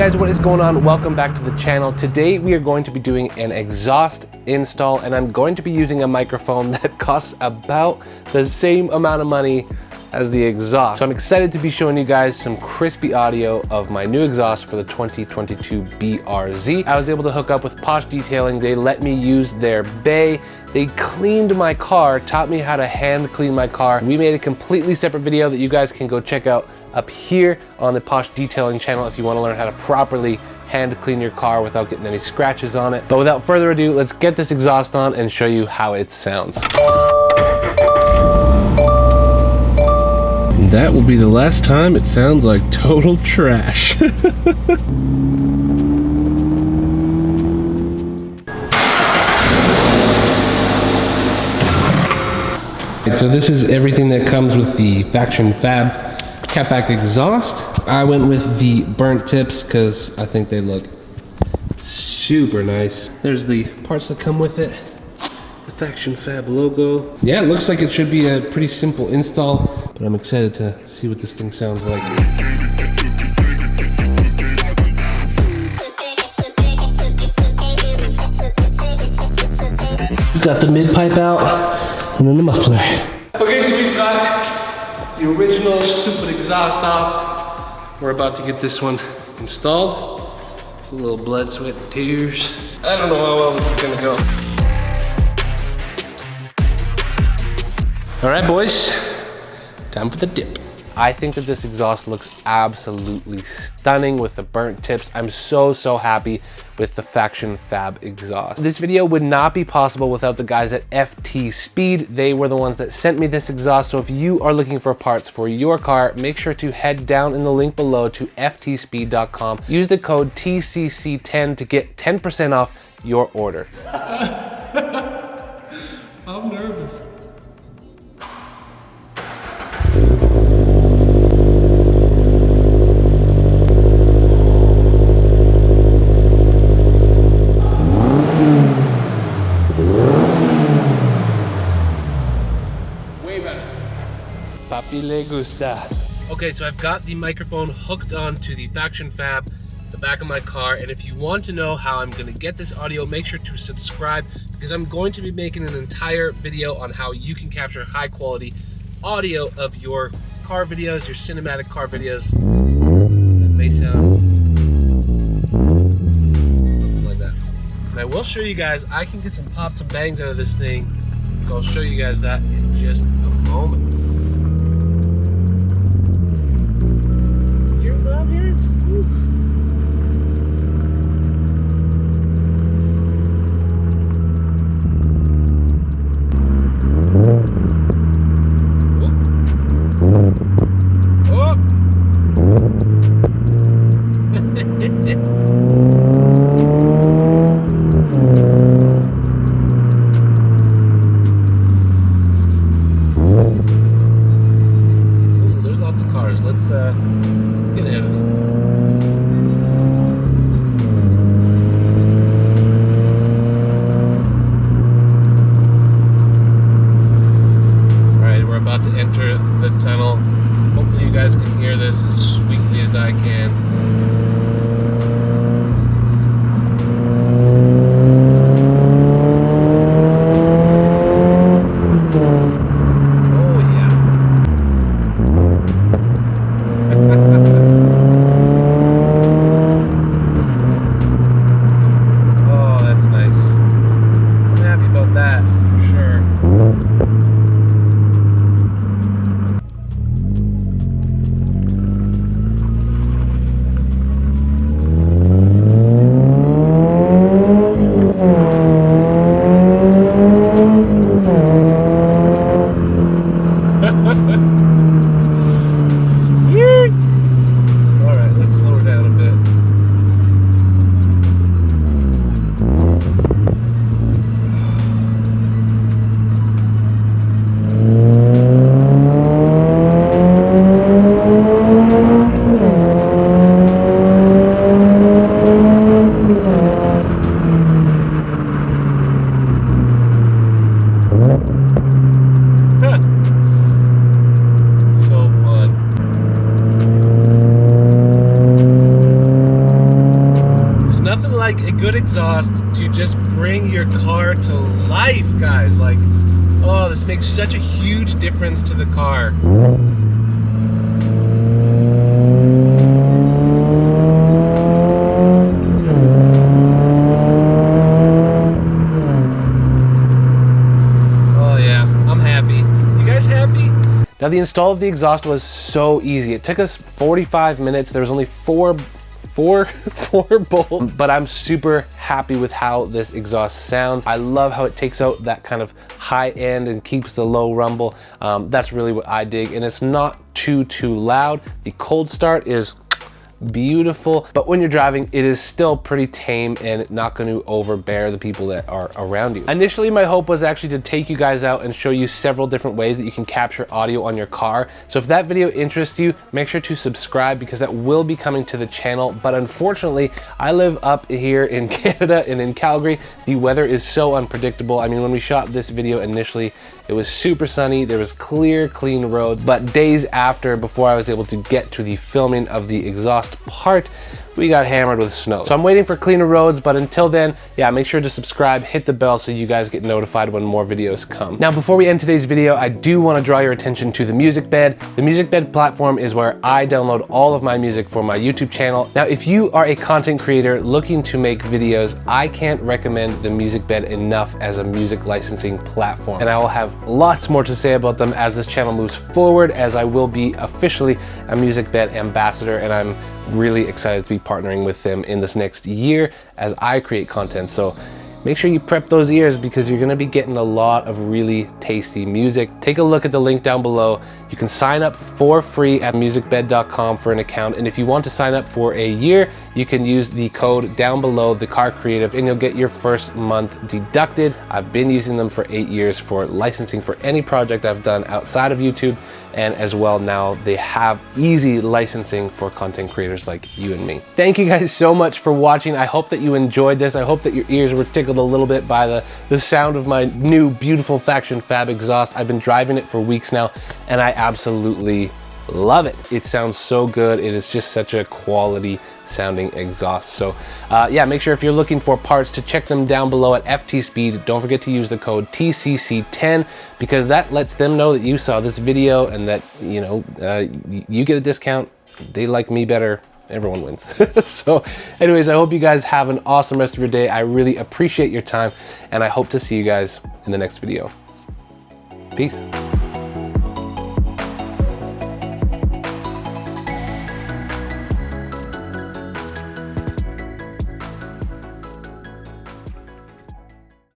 guys, what is going on? Welcome back to the channel. Today we are going to be doing an exhaust install, and I'm going to be using a microphone that costs about the same amount of money as the exhaust. So I'm excited to be showing you guys some crispy audio of my new exhaust for the 2022 BRZ. I was able to hook up with Posh Detailing. They let me use their bay. They cleaned my car, taught me how to hand clean my car. We made a completely separate video that you guys can go check out up here on the Posh Detailing channel if you want to learn how to properly hand clean your car without getting any scratches on it. But without further ado, let's get this exhaust on and show you how it sounds. That will be the last time it sounds like total trash. So this is everything that comes with the FactionFab Catback Exhaust. I went with the burnt tips because I think they look super nice. There's the parts that come with it. The FactionFab logo. Yeah, it looks like it should be a pretty simple install, but I'm excited to see what this thing sounds like. We got the mid pipe out and then the muffler. Okay, so we've got the original stupid exhaust off. We're about to get this one installed. It's a little blood, sweat, and tears. I don't know how well this is gonna go. All right, boys, time for the dip. I think that this exhaust looks absolutely stunning with the burnt tips. I'm so happy with the FactionFab exhaust. This video would not be possible without the guys at FT Speed. They were the ones that sent me this exhaust. So if you are looking for parts for your car, make sure to head down in the link below to ftspeed.com. Use the code TCC10 to get 10% off your order. I'm nervous. Papi le gusta. Okay, so I've got the microphone hooked onto the FactionFab, the back of my car, and if you want to know how I'm gonna get this audio, make sure to subscribe because I'm going to be making an entire video on how you can capture high quality audio of your car videos, your cinematic car videos. That may sound something like that. And I will show you guys, I can get some pops and bangs out of this thing, so I'll show you guys that in just a moment. Let's get ahead of it. Alright, we're about to enter the tunnel. Hopefully you guys can hear this as sweetly as I can. to life, guys. Like, oh, this makes such a huge difference to the car. Oh yeah, I'm happy. You guys happy? Now the install of the exhaust was so easy. It took us 45 minutes. There was only four bolts, but I'm super happy with how this exhaust sounds. I love how it takes out that kind of high end and keeps the low rumble. That's really what I dig, and it's not too loud. The Coldstart is beautiful, but when you're driving, it is still pretty tame and not going to overbear the people that are around you. Initially, my hope was actually to take you guys out and show you several different ways that you can capture audio on your car. So if that video interests you, make sure to subscribe, because that will be coming to the channel. But unfortunately, I live up here in Canada and in Calgary. The weather is so unpredictable. I mean, when we shot this video initially, it was super sunny, there was clear, clean roads, but days after, before I was able to get to the filming of the exhaust part, we got hammered with snow. So I'm waiting for cleaner roads, but until then, yeah, make sure to subscribe, hit the bell so you guys get notified when more videos come. Now, before we end today's video, I do want to draw your attention to the Musicbed. The Musicbed platform is where I download all of my music for my YouTube channel. Now, if you are a content creator looking to make videos, I can't recommend the Musicbed enough as a music licensing platform. And I will have lots more to say about them as this channel moves forward, as I will be officially a Musicbed ambassador, and I'm really excited to be partnering with them in this next year as I create content. So make sure you prep those ears, because you're gonna be getting a lot of really tasty music. Take a look at the link down below. You can sign up for free at musicbed.com for an account. And if you want to sign up for a year, you can use the code down below, the Car Creative, and you'll get your first month deducted. I've been using them for 8 years for licensing for any project I've done outside of YouTube. And as well, now they have easy licensing for content creators like you and me. Thank you guys so much for watching. I hope that you enjoyed this. I hope that your ears were tickled a little bit by the sound of my new beautiful FactionFab exhaust. I've been driving it for weeks now, and I absolutely love it. It sounds so good. It is just such a quality sounding exhaust. So yeah, make sure if you're looking for parts to check them down below at FT Speed. Don't forget to use the code TCC10, because that lets them know that you saw this video and that, you know, you get a discount. They like me better. Everyone wins. So anyways, I hope you guys have an awesome rest of your day. I really appreciate your time, and I hope to see you guys in the next video. Peace.